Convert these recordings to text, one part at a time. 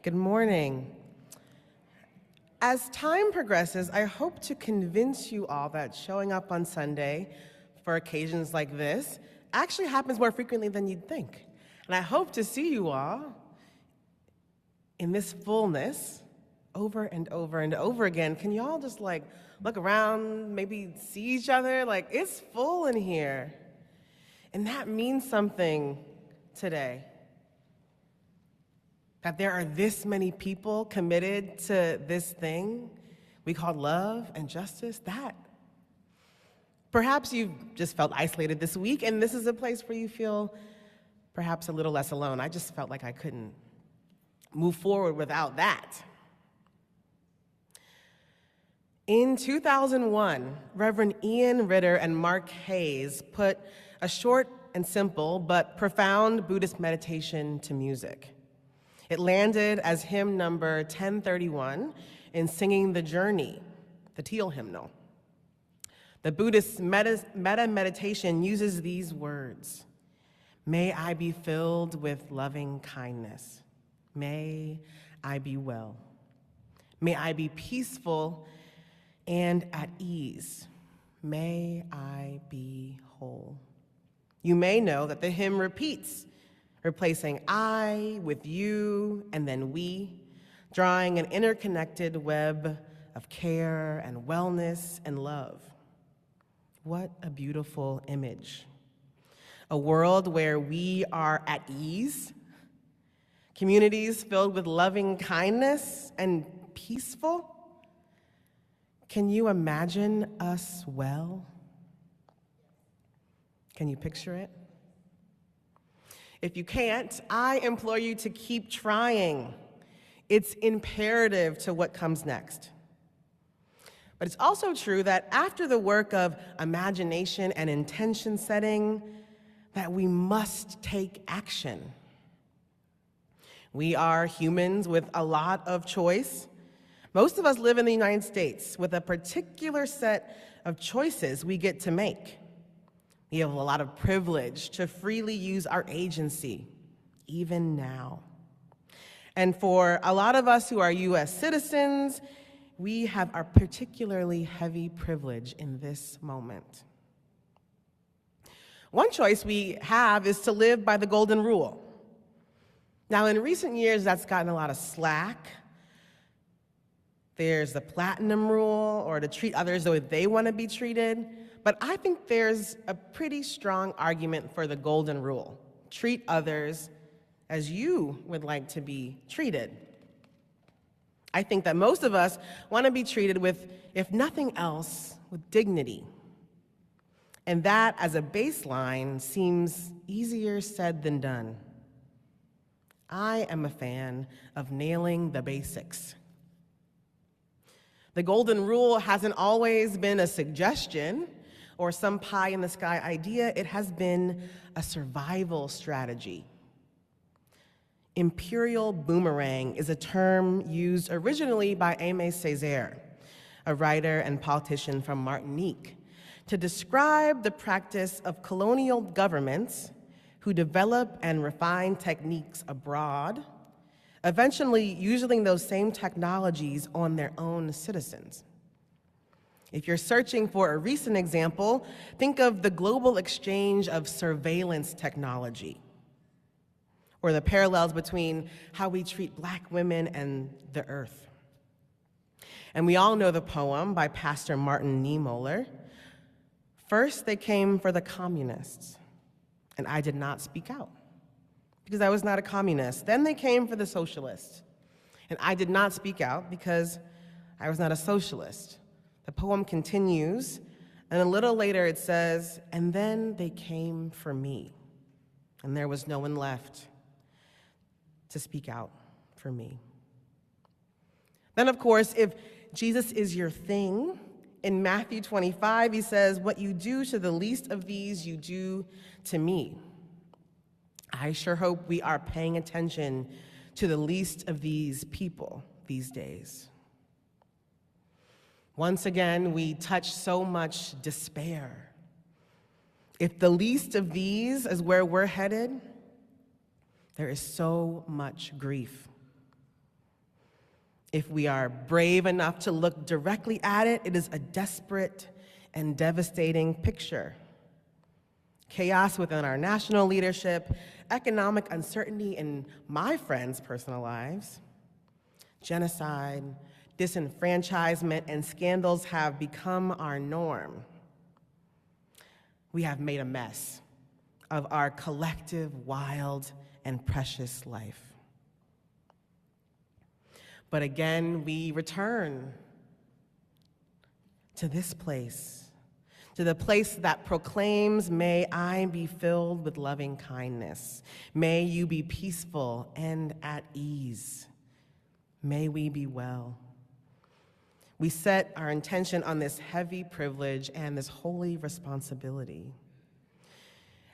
Good morning. As time progresses, I hope to convince you all that showing up on Sunday for occasions like this actually happens more frequently than you'd think. And I hope to see you all in this fullness over and over and over again. Can you all just look around, maybe see each other? It's full in here. And that means something today. That there are this many people committed to this thing we call love and justice. That perhaps you've just felt isolated this week, and this is a place where you feel perhaps a little less alone. I just felt like I couldn't move forward without that. In 2001, Reverend Ian Ritter and Mark Hayes put a short and simple but profound Buddhist meditation to music. It landed as hymn number 1031 in Singing the Journey, the Teal hymnal. The Buddhist metta meditation uses these words: "May I be filled with loving kindness. May I be well. May I be peaceful and at ease. May I be whole." You may know that the hymn repeats, replacing I with you and then we, drawing an interconnected web of care and wellness and love. What a beautiful image. A world where we are at ease, communities filled with loving kindness and peaceful. Can you imagine us well? Can you picture it? If you can't, I implore you to keep trying. It's imperative to what comes next. But it's also true that after the work of imagination and intention setting, that we must take action. We are humans with a lot of choice. Most of us live in the United States with a particular set of choices we get to make. We have a lot of privilege to freely use our agency, even now. And for a lot of us who are U.S. citizens, we have a particularly heavy privilege in this moment. One choice we have is to live by the golden rule. Now, in recent years, that's gotten a lot of slack. There's the platinum rule, or to treat others the way they want to be treated. But I think there's a pretty strong argument for the golden rule. Treat others as you would like to be treated. I think that most of us want to be treated with, if nothing else, with dignity. And that, as a baseline, seems easier said than done. I am a fan of nailing the basics. The golden rule hasn't always been a suggestion or some pie-in-the-sky idea. It has been a survival strategy. Imperial boomerang is a term used originally by Aimé Césaire, a writer and politician from Martinique, to describe the practice of colonial governments who develop and refine techniques abroad, eventually using those same technologies on their own citizens. If you're searching for a recent example, think of the global exchange of surveillance technology, or the parallels between how we treat Black women and the earth. And we all know the poem by Pastor Martin Niemöller. First, they came for the communists, and I did not speak out, because I was not a communist. Then they came for the socialists, and I did not speak out because I was not a socialist. The poem continues, and a little later it says, and then they came for me, and there was no one left to speak out for me. Then, of course, if Jesus is your thing, in Matthew 25, he says, what you do to the least of these, you do to me. I sure hope we are paying attention to the least of these people these days. Once again, we touch so much despair. If the least of these is where we're headed, there is so much grief. If we are brave enough to look directly at it, it is a desperate and devastating picture. Chaos within our national leadership, economic uncertainty in my friends' personal lives, genocide, disenfranchisement, and scandals have become our norm. We have made a mess of our collective, wild, and precious life. But again, we return to this place, to the place that proclaims, "May I be filled with loving kindness. May you be peaceful and at ease. May we be well." We set our intention on this heavy privilege and this holy responsibility.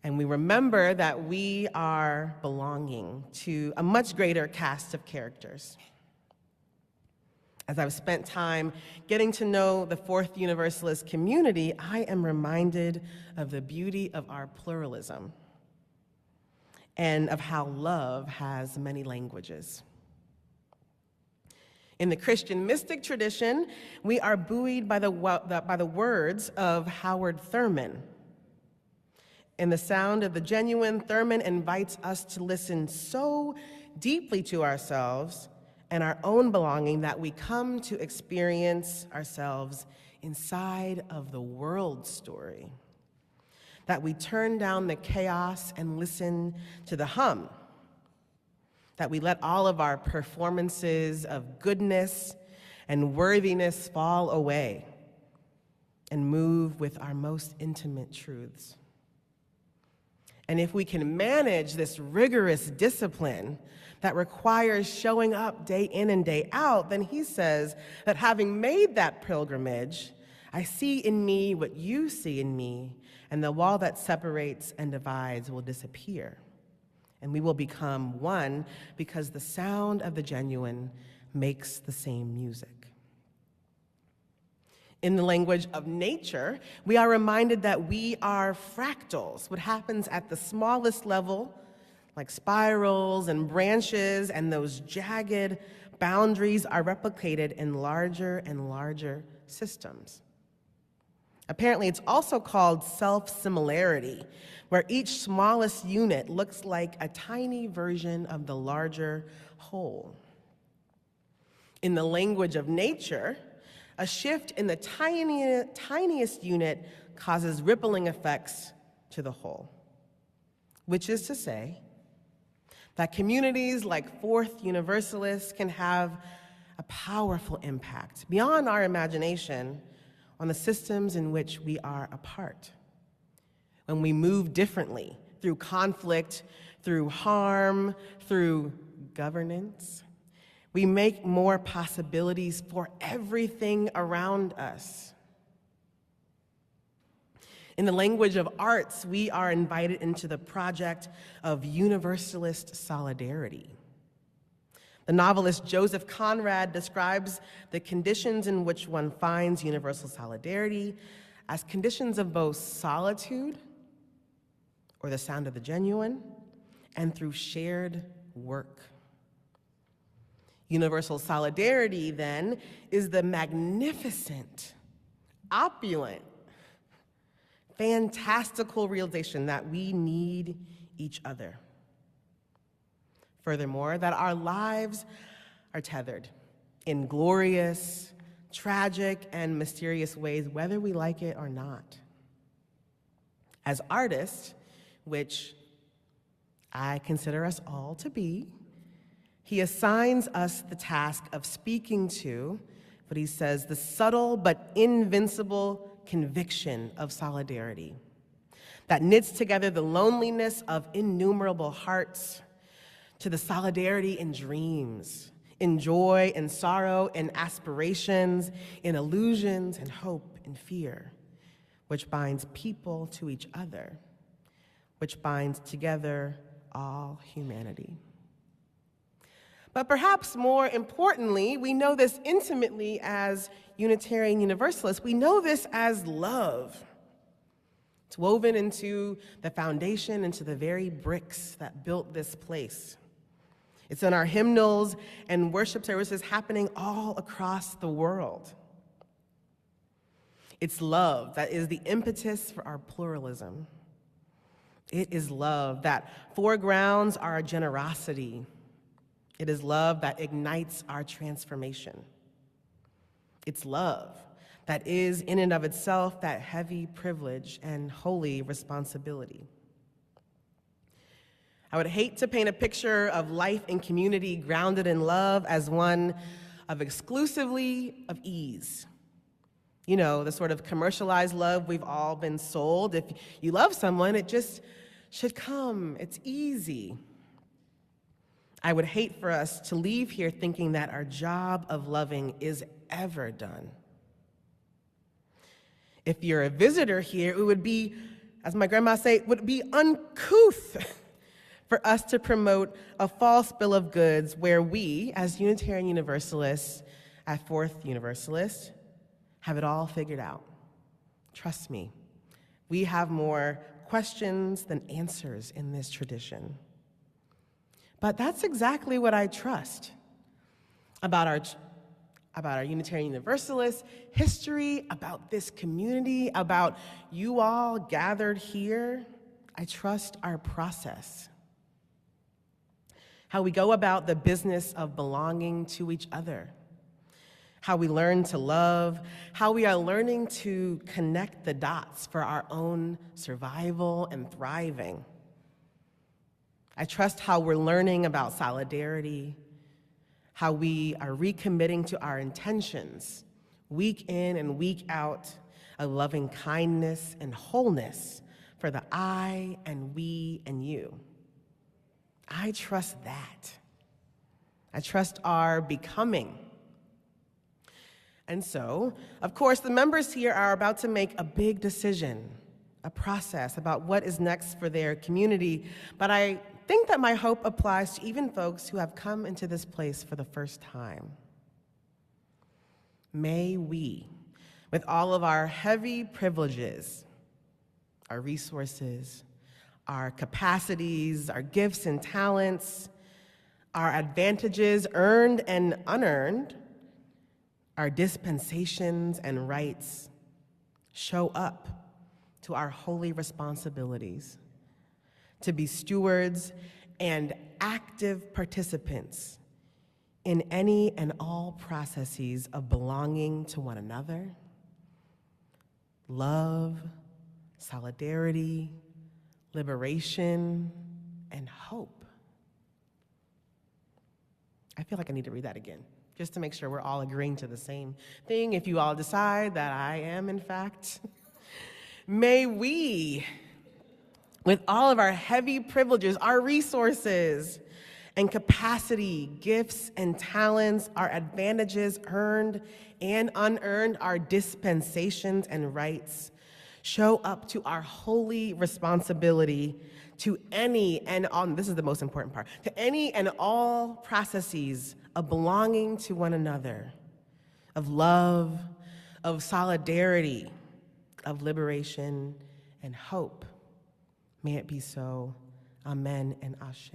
And we remember that we are belonging to a much greater cast of characters. As I've spent time getting to know the Fourth Universalist community, I am reminded of the beauty of our pluralism and of how love has many languages. In the Christian mystic tradition, we are buoyed by the words of Howard Thurman. In The Sound of the Genuine, Thurman invites us to listen so deeply to ourselves and our own belonging that we come to experience ourselves inside of the world story, that we turn down the chaos and listen to the hum, that we let all of our performances of goodness and worthiness fall away and move with our most intimate truths. And if we can manage this rigorous discipline that requires showing up day in and day out, then he says that having made that pilgrimage, I see in me what you see in me, and the wall that separates and divides will disappear. And we will become one because the sound of the genuine makes the same music. In the language of nature, we are reminded that we are fractals. What happens at the smallest level, like spirals and branches, and those jagged boundaries are replicated in larger and larger systems. Apparently, it's also called self-similarity, where each smallest unit looks like a tiny version of the larger whole. In the language of nature, a shift in the tiniest unit causes rippling effects to the whole, which is to say that communities like Fourth Universalists can have a powerful impact beyond our imagination on the systems in which we are a part. When we move differently through conflict, through harm, through governance, we make more possibilities for everything around us. In the language of arts, we are invited into the project of universalist solidarity. The novelist Joseph Conrad describes the conditions in which one finds universal solidarity as conditions of both solitude, or the sound of the genuine, and through shared work. Universal solidarity, then, is the magnificent, opulent, fantastical realization that we need each other. Furthermore, that our lives are tethered in glorious, tragic, and mysterious ways, whether we like it or not. As artists, which I consider us all to be, he assigns us the task of speaking to what he says, the subtle but invincible conviction of solidarity that knits together the loneliness of innumerable hearts to the solidarity in dreams, in joy and sorrow, in aspirations, in illusions and hope and fear, which binds people to each other, which binds together all humanity. But perhaps more importantly, we know this intimately as Unitarian Universalists. We know this as love. It's woven into the foundation, into the very bricks that built this place. It's in our hymnals and worship services happening all across the world. It's love that is the impetus for our pluralism. It is love that foregrounds our generosity. It is love that ignites our transformation. It's love that is, in and of itself, that heavy privilege and holy responsibility. I would hate to paint a picture of life and community grounded in love as one of exclusively of ease. You know, the sort of commercialized love we've all been sold. If you love someone, it just should come. It's easy. I would hate for us to leave here thinking that our job of loving is ever done. If you're a visitor here, it would be, as my grandma say, would be uncouth for us to promote a false bill of goods where we, as Unitarian Universalists at Fourth Universalist, have it all figured out. Trust me, we have more questions than answers in this tradition. But that's exactly what I trust about our Unitarian Universalist history, about this community, about you all gathered here. I trust our process. How we go about the business of belonging to each other. How we learn to love, how we are learning to connect the dots for our own survival and thriving. I trust how we're learning about solidarity, how we are recommitting to our intentions, week in and week out, of loving kindness and wholeness for the I and we and you. I trust that. I trust our becoming. And so, of course, the members here are about to make a big decision, a process about what is next for their community. But I think that my hope applies to even folks who have come into this place for the first time. May we, with all of our heavy privileges, our resources, our capacities, our gifts and talents, our advantages earned and unearned, our dispensations and rights, show up to our holy responsibilities to be stewards and active participants in any and all processes of belonging to one another, love, solidarity, liberation, and hope. I feel like I need to read that again, just to make sure we're all agreeing to the same thing. If you all decide that I am, in fact, may we, with all of our heavy privileges, our resources and capacity, gifts and talents, our advantages earned and unearned, our dispensations and rights, show up to our holy responsibility to any and all, this is the most important part, to any and all processes of belonging to one another, of love, of solidarity, of liberation and hope. May it be so. Amen and Ashe.